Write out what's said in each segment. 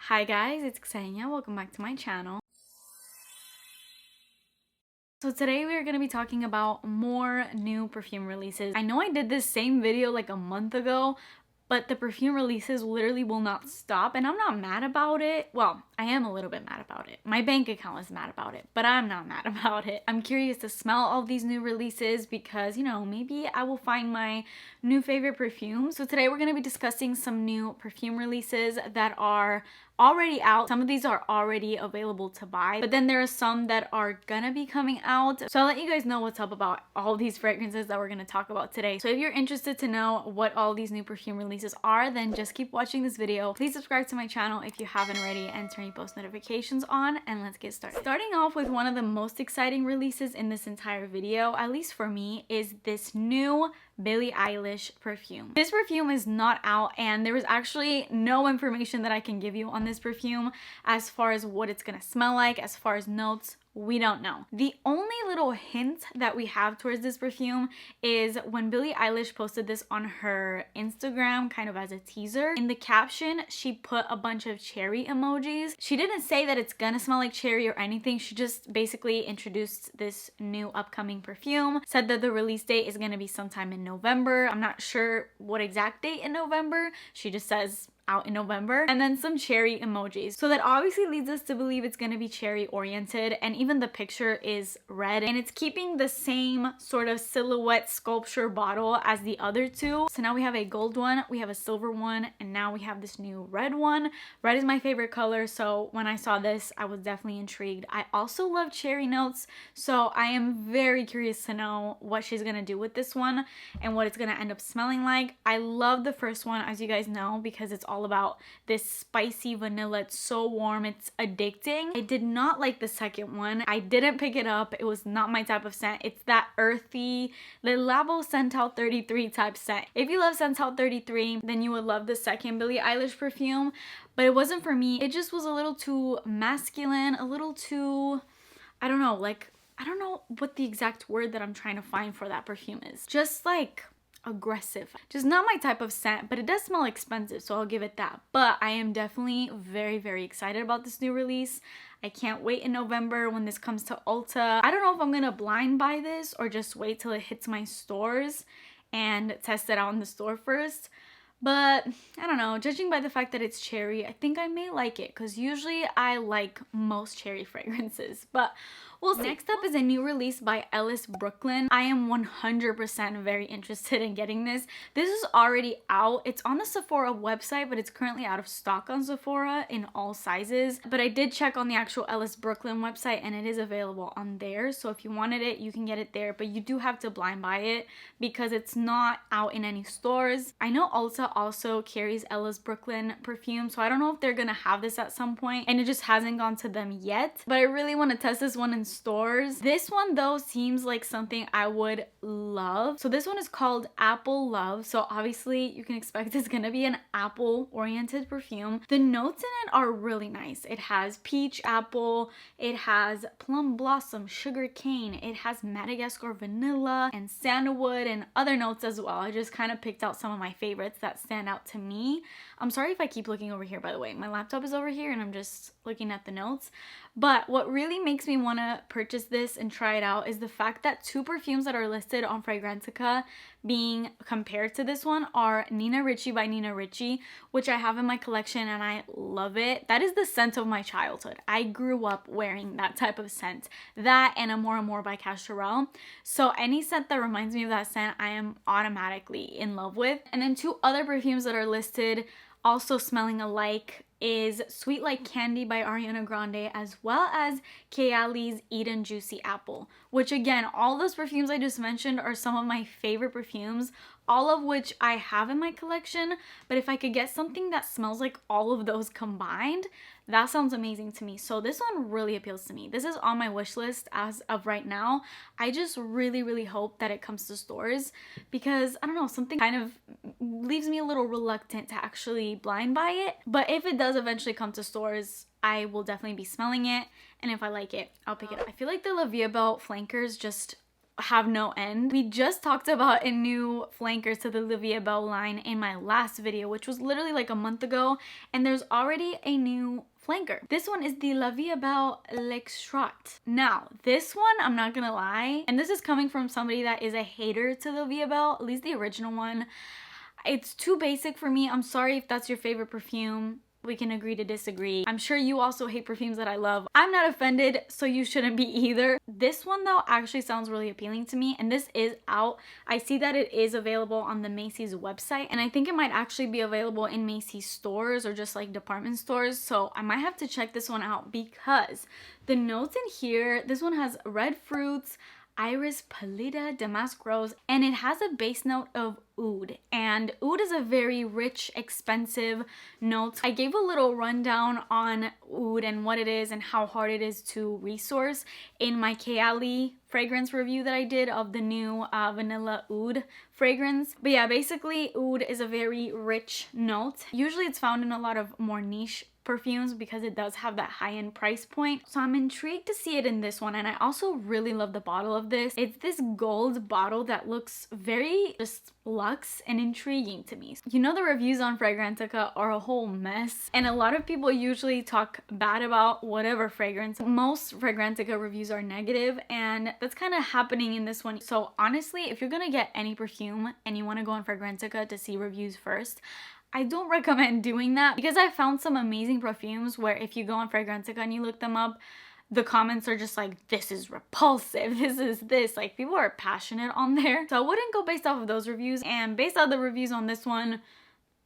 Hi guys, it's Ksenia. Welcome back to my channel. So today we are going to be talking about more new perfume releases. I know I did this same video like a month ago, but the perfume releases literally will not stop, and I'm not mad about it. Well, I am a little bit mad about it. My bank account is mad about it, but I'm not mad about it. I'm curious to smell all these new releases because, you know, maybe I will find my new favorite perfume. So today we're going to be discussing some new perfume releases that are already out. Some of these are already available to buy, but then there are some that are gonna be coming out. So I'll let you guys know what's up about all these fragrances that we're gonna talk about today. So if you're interested to know what all these new perfume releases are, then just keep watching this video. Please subscribe to my channel if you haven't already and turn your post notifications on, and let's get started. Starting off with one of the most exciting releases in this entire video, at least for me, is this new Billie Eilish perfume. This perfume is not out, and there is actually no information that I can give you on this perfume as far as what it's gonna smell like, as far as notes. We don't know. The only little hint that we have towards this perfume is when Billie Eilish posted this on her Instagram, kind of as a teaser. In the caption, she put a bunch of cherry emojis. She didn't say that it's gonna smell like cherry or anything. She just basically introduced this new upcoming perfume, said that the release date is gonna be sometime in November. I'm not sure what exact date in November. She just says out in November, and then some cherry emojis. So that obviously leads us to believe it's gonna be cherry oriented, and even the picture is red, and it's keeping the same sort of silhouette sculpture bottle as the other two. So now we have a gold one, we have a silver one, and now we have this new red one. Red is my favorite color, so when I saw this, I was definitely intrigued. I also love cherry notes, so I am very curious to know what she's gonna do with this one and what it's gonna end up smelling like. I love the first one, as you guys know, because it's all about this spicy vanilla. It's so warm, it's addicting. I did not like the second one. I didn't pick it up. It was not my type of scent. It's that earthy Le Labo Sental 33 type scent. If you love Sental 33, then you would love the second Billie Eilish perfume, but it wasn't for me. It just was a little too masculine, a little too, I don't know, like, I don't know what the exact word that I'm trying to find for that perfume is. Just like aggressive. Just not my type of scent, but it does smell expensive, so I'll give it that. But I am definitely very, very excited about this new release. I can't wait in November when this comes to Ulta. I don't know if I'm gonna blind buy this or just wait till it hits my stores and test it out in the store first. But I don't know, judging by the fact that it's cherry, I think I may like it, because usually I like most cherry fragrances, but we'll see. Next up is a new release by Ellis Brooklyn. I am 100% very interested in getting this. This is already out. It's on the Sephora website, but it's currently out of stock on Sephora in all sizes. But I did check on the actual Ellis Brooklyn website, and it is available on there. So if you wanted it, you can get it there, but you do have to blind buy it because it's not out in any stores. I know Ulta also carries Ellis Brooklyn perfume, so I don't know if they're gonna have this at some point, and it just hasn't gone to them yet, but I really want to test this one in stores. This one though seems like something I would love. So this one is called Apple Love, so obviously you can expect it's gonna be an apple oriented perfume. The notes in it are really nice. It has peach apple, it has plum blossom, sugar cane, it has Madagascar vanilla and sandalwood and other notes as well. I just kind of picked out some of my favorites that stand out to me. I'm sorry if I keep looking over here, by the way. My laptop is over here and I'm just looking at the notes. But what really makes me want to purchase this and try it out is the fact that two perfumes that are listed on Fragrantica being compared to this one are Nina Ricci by Nina Ricci, which I have in my collection and I love it. That is the scent of my childhood. I grew up wearing that type of scent. That and Amore by Castro. So any scent that reminds me of that scent, I am automatically in love with. And then two other perfumes that are listed also smelling alike is Sweet Like Candy by Ariana Grande, as well as Kayali's Eden Juicy Apple, which again, all those perfumes I just mentioned are some of my favorite perfumes, all of which I have in my collection. But if I could get something that smells like all of those combined, that sounds amazing to me. So this one really appeals to me. This is on my wish list as of right now. I just really, really hope that it comes to stores because, I don't know, something kind of leaves me a little reluctant to actually blind buy it. But if it does eventually come to stores, I will definitely be smelling it. And if I like it, I'll pick it up. I feel like the La Vie Belle flankers just have no end. We just talked about a new flanker to the Olivia Bell line in my last video, which was literally like a month ago, and there's already a new flanker. This one is the La Vie Belle L'Extrait. Now, this one, I'm not gonna lie, and this is coming from somebody that is a hater to the La Vie Belle, at least the original one. It's too basic for me. I'm sorry if that's your favorite perfume. We can agree to disagree. I'm sure you also hate perfumes that I love. I'm not offended, so you shouldn't be either. This one though actually sounds really appealing to me, and this is out. I see that it is available on the Macy's website, and I think it might actually be available in Macy's stores or just like department stores, so I might have to check this one out because the notes in here, this one has red fruits, iris pallida, damask rose, and it has a base note of oud, and oud is a very rich, expensive note. I gave a little rundown on oud and what it is and how hard it is to resource in my Kayali fragrance review that I did of the new vanilla oud fragrance. But yeah, basically oud is a very rich note. Usually it's found in a lot of more niche perfumes because it does have that high-end price point. So I'm intrigued to see it in this one, and I also really love the bottle of this. It's this gold bottle that looks very just luxe and intriguing to me. You know, the reviews on Fragrantica are a whole mess, and a lot of people usually talk bad about whatever fragrance. Most Fragrantica reviews are negative, and that's kind of happening in this one. So honestly, if you're gonna get any perfume and you want to go on Fragrantica to see reviews first, I don't recommend doing that because I found some amazing perfumes where if you go on Fragrantica and you look them up, the comments are just like, this is repulsive, this is this. Like, people are passionate on there. So I wouldn't go based off of those reviews, and based off the reviews on this one,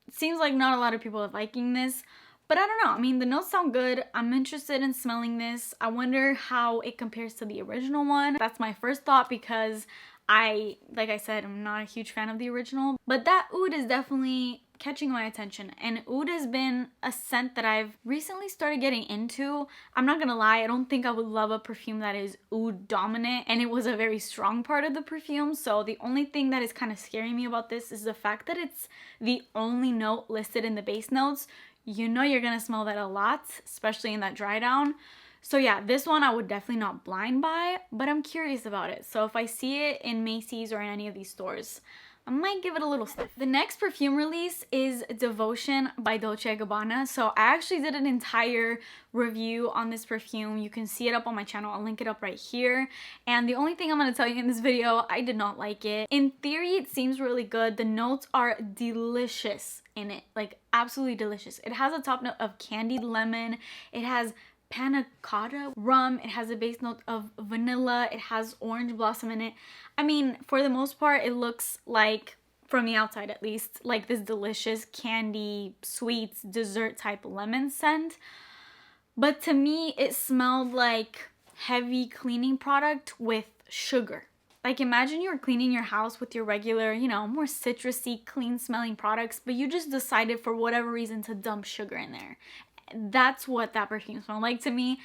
it seems like not a lot of people are liking this. But I don't know. I mean, the notes sound good. I'm interested in smelling this. I wonder how it compares to the original one. That's my first thought because like I said, I'm not a huge fan of the original. But that oud is definitely catching my attention, and oud has been a scent that I've recently started getting into. I'm not gonna lie, I don't think I would love a perfume that is oud dominant, and it was a very strong part of the perfume. So the only thing that is kind of scaring me about this is the fact that it's the only note listed in the base notes. You know you're gonna smell that a lot, especially in that dry down. So yeah, this one I would definitely not blind buy, but I'm curious about it. So if I see it in Macy's or in any of these stores, I might give it a little sniff. The next perfume release is Devotion by Dolce & Gabbana. So I actually did an entire review on this perfume. You can see it up on my channel. I'll link it up right here. And the only thing I'm going to tell you in this video, I did not like it. In theory, it seems really good. The notes are delicious in it. Like, absolutely delicious. It has a top note of candied lemon. It has panna cotta rum. It has a base note of vanilla. It has orange blossom in it. I mean, for the most part, it looks like, from the outside at least, like this delicious candy, sweets, dessert type lemon scent. But to me, it smelled like heavy cleaning product with sugar. Like, imagine you're cleaning your house with your regular, you know, more citrusy, clean smelling products, but you just decided for whatever reason to dump sugar in there. That's what that perfume smelled like to me.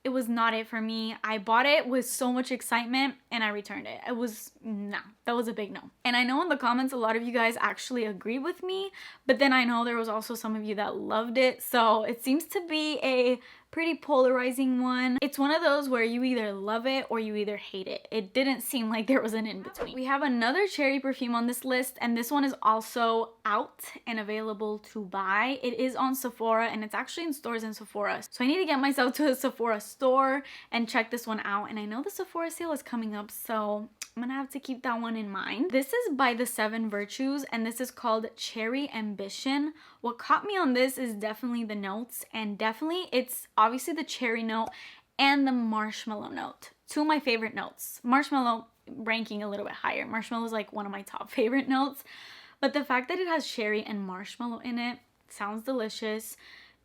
It was not it for me. I bought it with so much excitement and I returned it. It was, no, that was a big no. And I know in the comments a lot of you guys actually agree with me, but then I know there was also some of you that loved it. So it seems to be a pretty polarizing one. It's one of those where you either love it or you either hate it. It didn't seem like there was an in-between. We have another cherry perfume on this list, and this one is also out and available to buy. It is on Sephora, and it's actually in stores in Sephora. So I need to get myself to a Sephora store and check this one out. And I know the Sephora sale is coming up, so I'm gonna have to keep that one in mind. This is by the 7 Virtues, and this is called Cherry Ambition. What caught me on this is definitely the notes, and definitely it's obviously the cherry note and the marshmallow note. Two of my favorite notes. Marshmallow ranking a little bit higher. Marshmallow is like one of my top favorite notes, but the fact that it has cherry and marshmallow in it sounds delicious.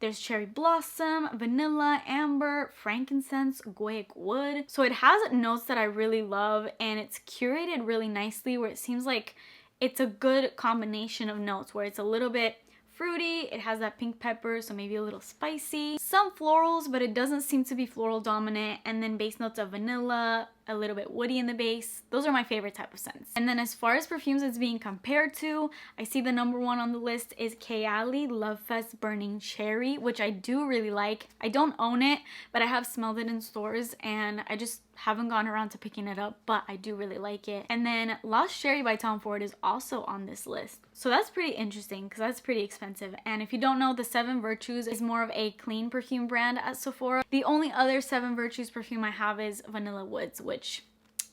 There's cherry blossom, vanilla, amber, frankincense, guaiac wood. So it has notes that I really love, and it's curated really nicely where it seems like it's a good combination of notes where it's a little bit fruity, it has that pink pepper, so maybe a little spicy. Some florals, but it doesn't seem to be floral dominant, and then base notes of vanilla, a little bit woody in the base. Those are my favorite type of scents. And then as far as perfumes it's being compared to, I see the number one on the list is Kayali Love Fest Burning Cherry, which I do really like. I don't own it, but I have smelled it in stores and I just haven't gone around to picking it up, but I do really like it. And then Lost Cherry by Tom Ford is also on this list. So that's pretty interesting because that's pretty expensive. And if you don't know, the Seven Virtues is more of a clean perfume brand at Sephora. The only other Seven Virtues perfume I have is Vanilla Woods, which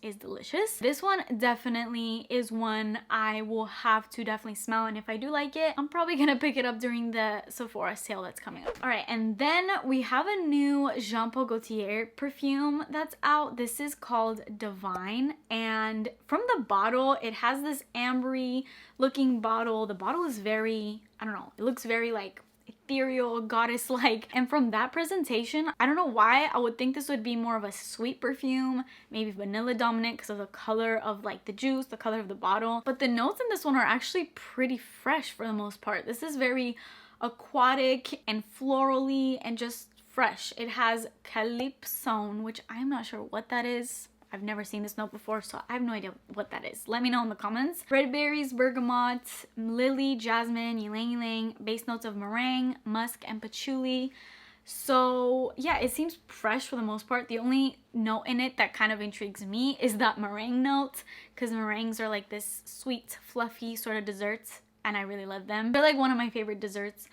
is delicious. This one definitely is one I will have to definitely smell, and if I do like it, I'm probably gonna pick it up during the Sephora sale that's coming up. All right, and then we have a new Jean Paul Gaultier perfume that's out. This is called Divine, and from the bottle, it has this ambery looking bottle. The bottle is very, I don't know, it looks very like ethereal, goddess-like, and from that presentation, I don't know why I would think this would be more of a sweet perfume, maybe vanilla dominant because of the color of like the juice, the color of the bottle, but the notes in this one are actually pretty fresh for the most part. This is very aquatic and florally and just fresh. It has calypsone, which I'm not sure what that is. I've never seen this note before, so I have no idea what that is. Let me know in the comments. Red berries, bergamot, lily, jasmine, ylang ylang, base notes of meringue, musk, and patchouli. So yeah, it seems fresh for the most part. The only note in it that kind of intrigues me is that meringue note, because meringues are like this sweet, fluffy sort of desserts, and I really love them. They're like one of my favorite desserts.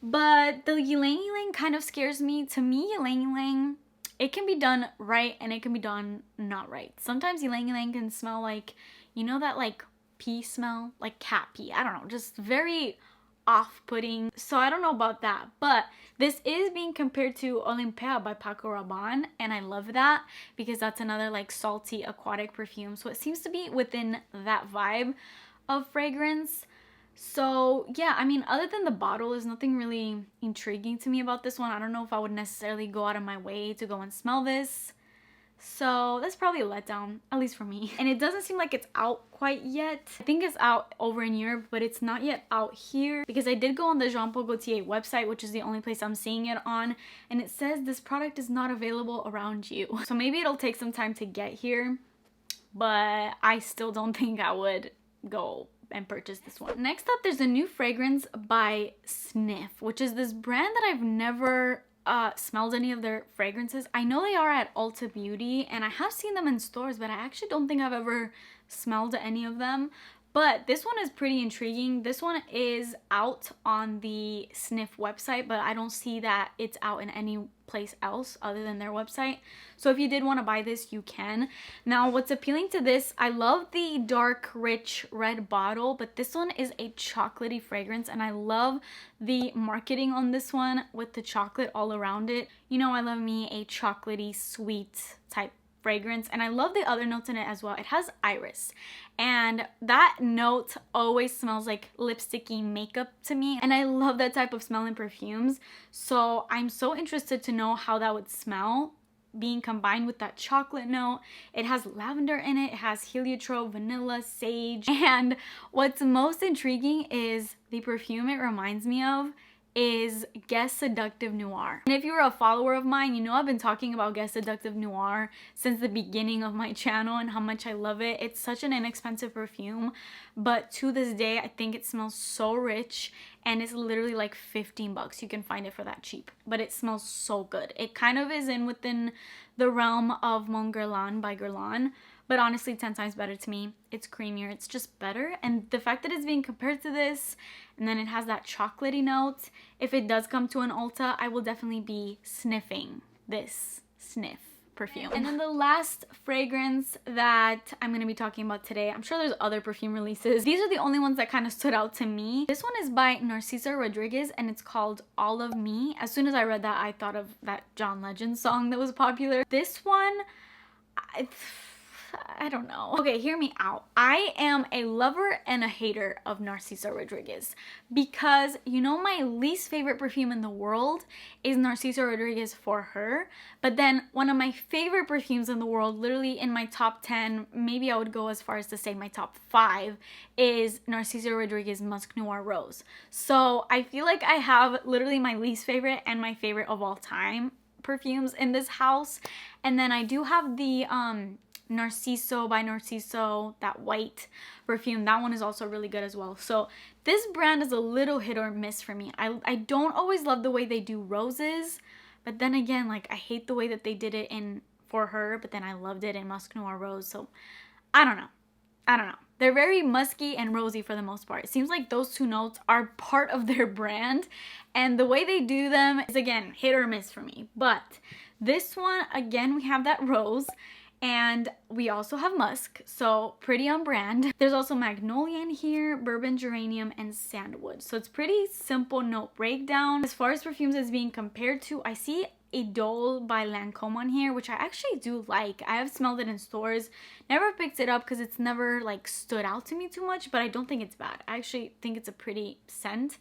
But the ylang ylang kind of scares me. To me, ylang ylang, it can be done right and it can be done not right. Sometimes ylang ylang can smell like, you know, that like pee smell, like cat pee. I don't know, just very off-putting. So I don't know about that, but this is being compared to Olympia by Paco Rabanne, and I love that because that's another like salty aquatic perfume. So it seems to be within that vibe of fragrance. So yeah, I mean, other than the bottle, there's nothing really intriguing to me about this one. I don't know if I would necessarily go out of my way to go and smell this. So that's probably a letdown, at least for me. And it doesn't seem like it's out quite yet. I think it's out over in Europe, but it's not yet out here because I did go on the Jean Paul Gaultier website, which is the only place I'm seeing it on, and it says this product is not available around you. So maybe it'll take some time to get here, but I still don't think I would go and purchase this one. Next up, there's a new fragrance by Sniff, which is this brand that I've never smelled any of their fragrances. I know they are at Ulta Beauty and I have seen them in stores, but I actually don't think I've ever smelled any of them. But this one is pretty intriguing. This one is out on the Sniff website, but I don't see that it's out in any place else other than their website. So if you did want to buy this, you can. Now, what's appealing to this, I love the dark, rich red bottle, but this one is a chocolatey fragrance, and I love the marketing on this one with the chocolate all around it. You know, I love me a chocolatey, sweet type fragrance, and I love the other notes in it as well. It has iris, and that note always smells like lipsticky makeup to me, and I love that type of smell in perfumes. So I'm so interested to know how that would smell being combined with that chocolate note. It has lavender in it, it has heliotrope, vanilla, sage, and what's most intriguing is the perfume it reminds me of is Guess Seductive Noir. And if you're a follower of mine, you know I've been talking about Guess Seductive Noir since the beginning of my channel and how much I love it. It's such an inexpensive perfume, but to this day I think it smells so rich, and it's literally like 15 bucks. You can find it for that cheap, but it smells so good. It kind of is within the realm of Mon Guerlain by Guerlain, but honestly 10 times better to me. It's creamier, it's just better, and the fact that it's being compared to this, and then it has that chocolatey note, if it does come to an Ulta, I will definitely be sniffing this Sniff perfume. And then the last fragrance that I'm going to be talking about today, I'm sure there's other perfume releases. These are the only ones that kind of stood out to me. This one is by Narciso Rodriguez, and it's called All of Me. As soon as I read that, I thought of that John Legend song that was popular. This one, I don't know. Okay, hear me out. I am a lover and a hater of Narciso Rodriguez because, you know, my least favorite perfume in the world is Narciso Rodriguez For Her, but then one of my favorite perfumes in the world, literally in my top 10, maybe I would go as far as to say my top 5, is Narciso Rodriguez Musk Noir Rose. So I feel like I have literally my least favorite and my favorite of all time perfumes in this house. And then I do have the Narciso by Narciso, that white perfume. That one is also really good as well. So this brand is a little hit or miss for me. I don't always love the way they do roses, but then again, like I hate the way that they did it in For Her, but then I loved it in Musk Noir Rose. So I don't know. They're very musky and rosy for the most part. It seems like those two notes are part of their brand, and the way they do them is, again, hit or miss for me. But this one, again, we have that rose, and we also have musk, so pretty on brand. There's also magnolia in here, bourbon geranium, and sandalwood. So it's pretty simple note breakdown. As far as perfumes is being compared to, I see Idole by Lancome on here, which I actually do like. I have smelled it in stores, never picked it up because it's never like stood out to me too much, but I don't think it's bad. I actually think it's a pretty scent,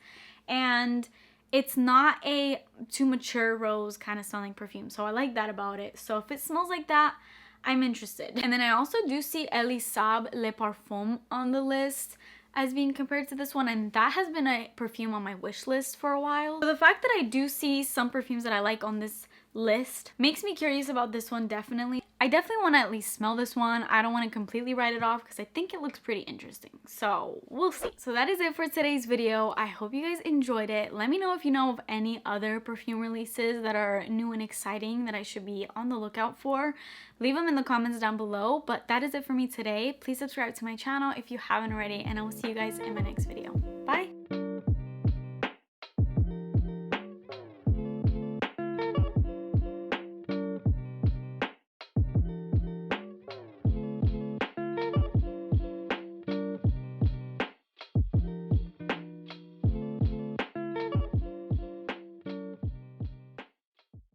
and it's not a too mature rose kind of smelling perfume, so I like that about it. So if it smells like that, I'm interested. And then I also do see Ellis Le Parfum on the list as being compared to this one, and that has been a perfume on my wish list for a while. So the fact that I do see some perfumes that I like on this list makes me curious about this one. Definitely, I definitely want to at least smell this one. I don't want to completely write it off because I think it looks pretty interesting, so we'll see. So that is it for today's video. I hope you guys enjoyed it. Let me know if you know of any other perfume releases that are new and exciting that I should be on the lookout for. Leave them in the comments down below. But that is it for me today. Please subscribe to my channel if you haven't already, and I will see you guys in my next video. Bye.